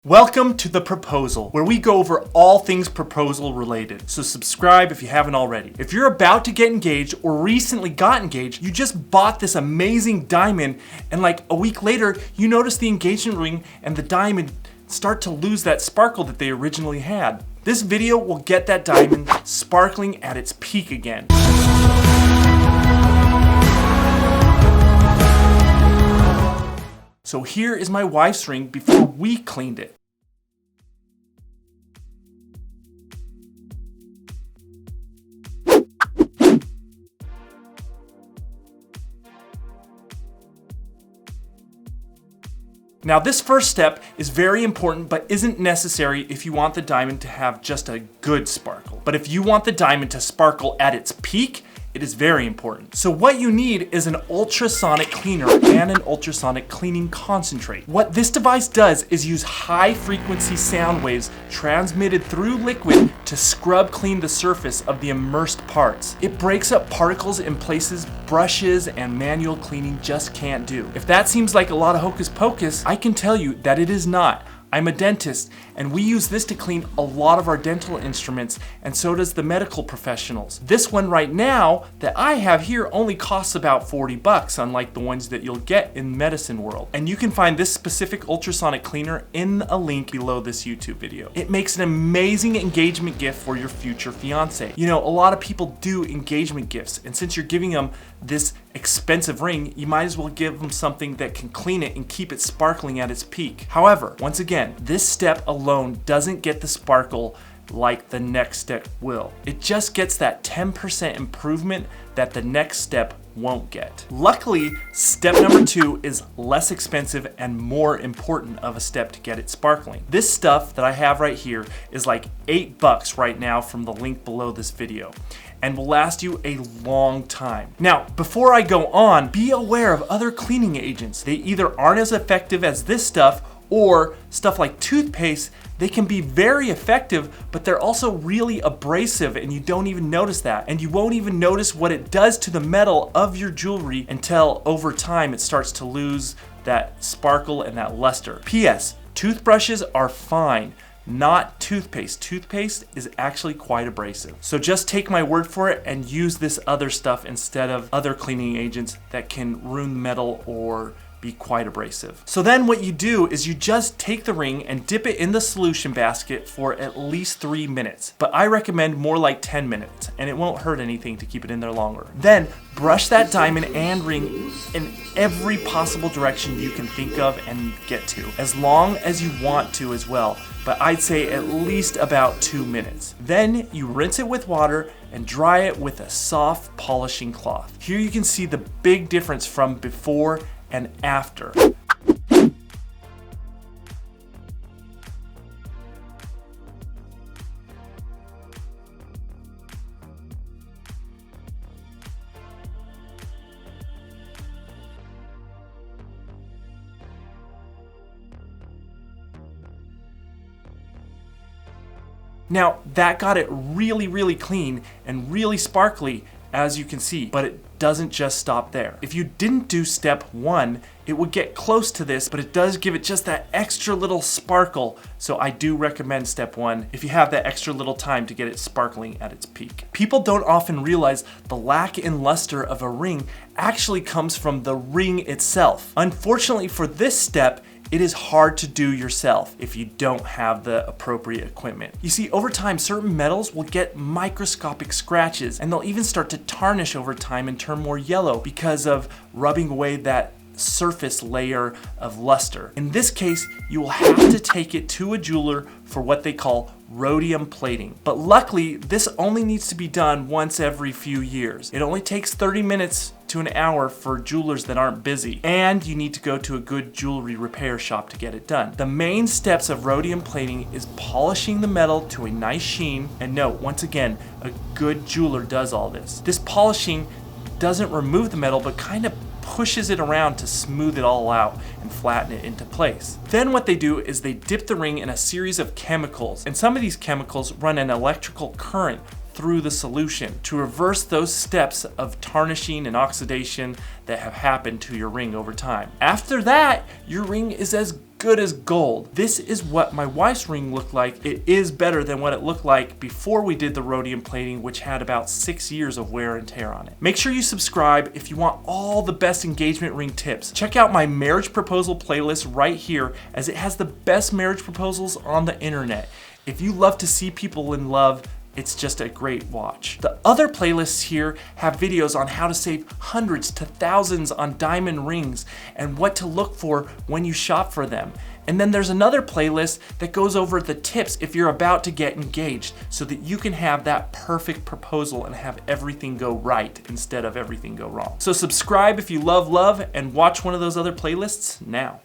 Welcome to The Proposal, where we go over all things proposal related. So subscribe if you haven't already. If you're about to get engaged or recently got engaged, you just bought this amazing diamond and like a week later, you notice the engagement ring and the diamond start to lose that sparkle that they originally had. This video will get that diamond sparkling at its peak again. So here is my wife's ring before we cleaned it. Now this first step is very important but isn't necessary if you want the diamond to have just a good sparkle. But if you want the diamond to sparkle at its peak, it is very important. So what you need is an ultrasonic cleaner and an ultrasonic cleaning concentrate. What this device does is use high frequency sound waves transmitted through liquid to scrub clean the surface of the immersed parts. It breaks up particles in places brushes and manual cleaning just can't do. If that seems like a lot of hocus pocus, I can tell you that it is not. I'm a dentist, and we use this to clean a lot of our dental instruments, and so does the medical professionals. This one right now that I have here only costs about 40 bucks, unlike the ones that you'll get in medicine world. And you can find this specific ultrasonic cleaner in a link below this YouTube video. It makes an amazing engagement gift for your future fiance. You know, a lot of people do engagement gifts, and since you're giving them this expensive ring, you might as well give them something that can clean it and keep it sparkling at its peak. However, once again, this step alone doesn't get the sparkle like the next step will. It just gets that 10% improvement that the next step won't get. Luckily, step number 2 is less expensive and more important of a step to get it sparkling. This stuff that I have right here is like 8 bucks right now from the link below this video, and will last you a long time. Now, before I go on, be aware of other cleaning agents. They either aren't as effective as this stuff, or stuff like toothpaste. They can be very effective, but they're also really abrasive and you don't even notice that. And you won't even notice what it does to the metal of your jewelry until over time it starts to lose that sparkle and that luster. P.S. Toothbrushes are fine, not toothpaste. Toothpaste is actually quite abrasive. So just take my word for it and use this other stuff instead of other cleaning agents that can ruin metal or be quite abrasive. So then what you do is you just take the ring and dip it in the solution basket for at least 3 minutes. But I recommend more like 10 minutes, and it won't hurt anything to keep it in there longer. Then brush that diamond and ring in every possible direction you can think of and get to, as long as you want to as well. But I'd say at least about 2 minutes. Then you rinse it with water and dry it with a soft polishing cloth. Here you can see the big difference from before and after. Now that got it really clean and really sparkly, as you can see, but it doesn't just stop there. If you didn't do step 1, it would get close to this, but it does give it just that extra little sparkle. So I do recommend step 1 if you have that extra little time to get it sparkling at its peak. People don't often realize the lack in luster of a ring actually comes from the ring itself. Unfortunately for this step, it is hard to do yourself if you don't have the appropriate equipment. You see, over time, certain metals will get microscopic scratches, and they'll even start to tarnish over time and turn more yellow because of rubbing away that surface layer of luster. In this case, you will have to take it to a jeweler for what they call rhodium plating. But luckily, this only needs to be done once every few years. It only takes 30 minutes to an hour for jewelers that aren't busy, and you need to go to a good jewelry repair shop to get it done. The main steps of rhodium plating is polishing the metal to a nice sheen, and note, once again, a good jeweler does all this. This polishing doesn't remove the metal, but kind of pushes it around to smooth it all out and flatten it into place. Then what they do is they dip the ring in a series of chemicals, and some of these chemicals run an electrical current through the solution to reverse those steps of tarnishing and oxidation that have happened to your ring over time. After that, your ring is as good as gold. This is what my wife's ring looked like. It is better than what it looked like before we did the rhodium plating, which had about 6 years of wear and tear on it. Make sure you subscribe if you want all the best engagement ring tips. Check out my marriage proposal playlist right here, as it has the best marriage proposals on the internet. If you love to see people in love, it's just a great watch. The other playlists here have videos on how to save hundreds to thousands on diamond rings and what to look for when you shop for them. And then there's another playlist that goes over the tips if you're about to get engaged, so that you can have that perfect proposal and have everything go right instead of everything go wrong. So subscribe if you love love, and watch one of those other playlists now.